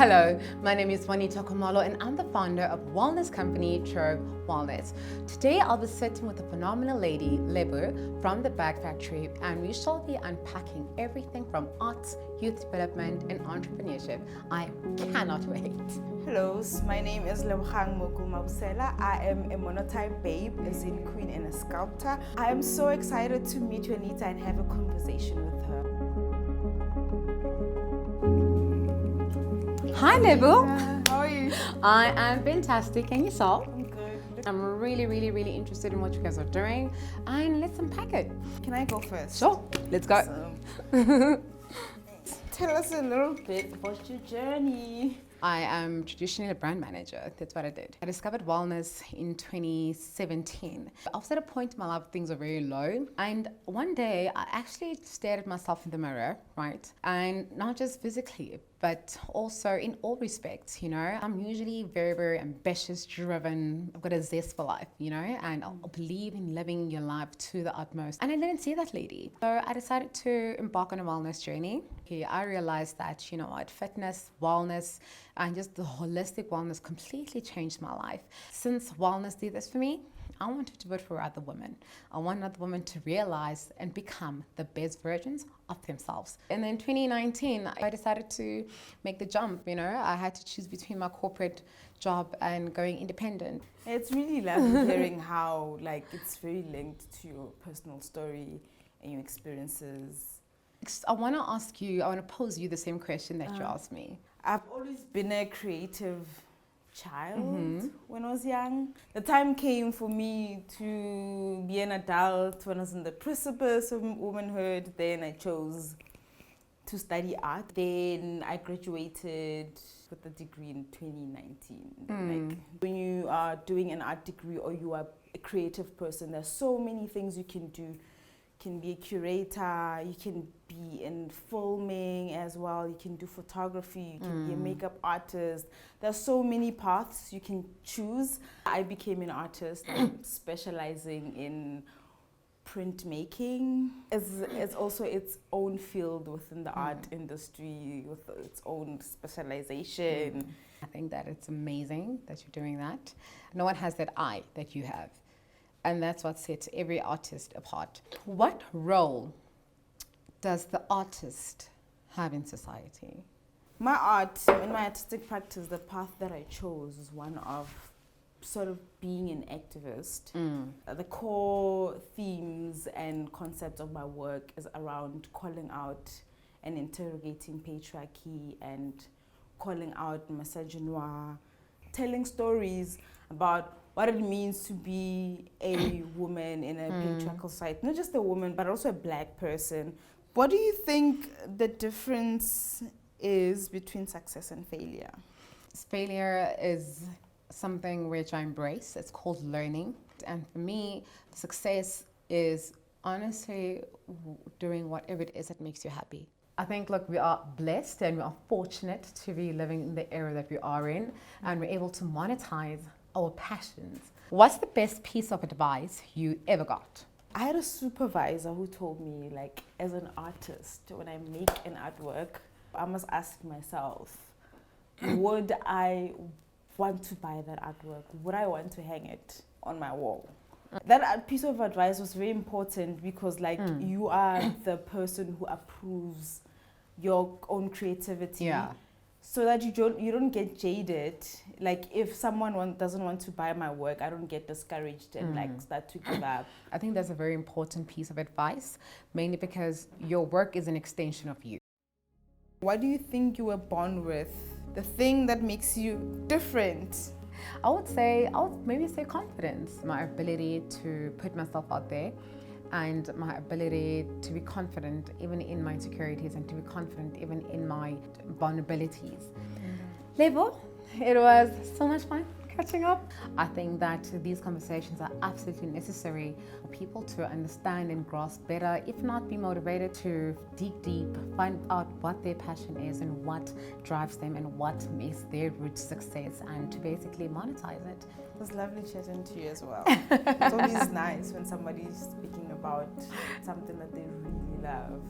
Hello, my name is Juanita and I'm the founder of wellness company Trove Wellness. Today I'll be sitting with the phenomenal lady, Lebo, from the Bag Factory, and we shall be unpacking everything from arts, youth development and entrepreneurship. I cannot wait. Hello, my name is Lebogang Mabusela. I am a monotype babe, as in queen and a sculptor. I am so excited to meet Juanita and have a conversation with her. Hi Lebo. How are you? I am fantastic, and yourself? I'm good. I'm really interested in what you guys are doing, and let's unpack it. Can I go first? Sure, let's go. So, tell us a little bit about your journey. I am traditionally a brand manager. That's what I did. I discovered wellness in 2017. I was at a point in my life things were very low. And one day I actually stared at myself in the mirror, right? And not just physically, but also in all respects, you know. I'm usually very ambitious, driven. I've got a zest for life, you know, and I believe in living your life to the utmost. And I didn't see that lady. So I decided to embark on a wellness journey. I realized that, you know what, fitness, wellness, and just the holistic wellness completely changed my life. Since wellness did this for me, I wanted to do it for other women. I want other women to realize and become the best versions of themselves. And then 2019, I decided to make the jump, you know. I had to choose between my corporate job and going independent. It's really lovely hearing how, like, it's very linked to your personal story and your experiences. I want to pose you the same question that you asked me. I've always been a creative child when I was young. The time came for me to be an adult when I was in the precipice of womanhood. Then I chose to study art. Then I graduated with a degree in 2019. Like, when you are doing an art degree or you are a creative person, there's so many things you can do. You can be a curator, you can be in filming as well, you can do photography, you can be a makeup artist. There's so many paths you can choose. I became an artist specializing in printmaking. It's also its own field within the art industry with its own specialization. I think that it's amazing that you're doing that. No one has that eye that you have. And that's what sets every artist apart. What role does the artist have in society? My art, in my artistic practice, the path that I chose is one of sort of being an activist. The core themes and concepts of my work is around calling out and interrogating patriarchy and calling out misogyny, telling stories about what it means to be a woman in a patriarchal society. Not just a woman, but also a black person. What do you think the difference is between success and failure? Failure is something which I embrace. It's called learning. And for me, success is honestly doing whatever it is that makes you happy. I think, look, we are blessed and we are fortunate to be living in the era that we are in, and we're able to monetize our passions. What's the best piece of advice you ever got? I had a supervisor who told me, like, as an artist, when I make an artwork, I must ask myself, would I want to buy that artwork? Would I want to hang it on my wall? That piece of advice was very important because, like, you are the person who approves your own creativity. Yeah. So that you don't get jaded. Like, if someone doesn't want to buy my work, I don't get discouraged and like start to give up. I think that's a very important piece of advice, mainly because your work is an extension of you. What do you think you were born with? The thing that makes you different? I would maybe say confidence, my ability to put myself out there, and my ability to be confident even in my insecurities and to be confident even in my vulnerabilities. Lebo, it was so much fun catching up. I think that these conversations are absolutely necessary for people to understand and grasp better, if not be motivated to dig deep, find out what their passion is and what drives them and what makes their route success, and to basically monetize it. It was lovely chatting to you as well. It's always nice when somebody's speaking about something that they really love.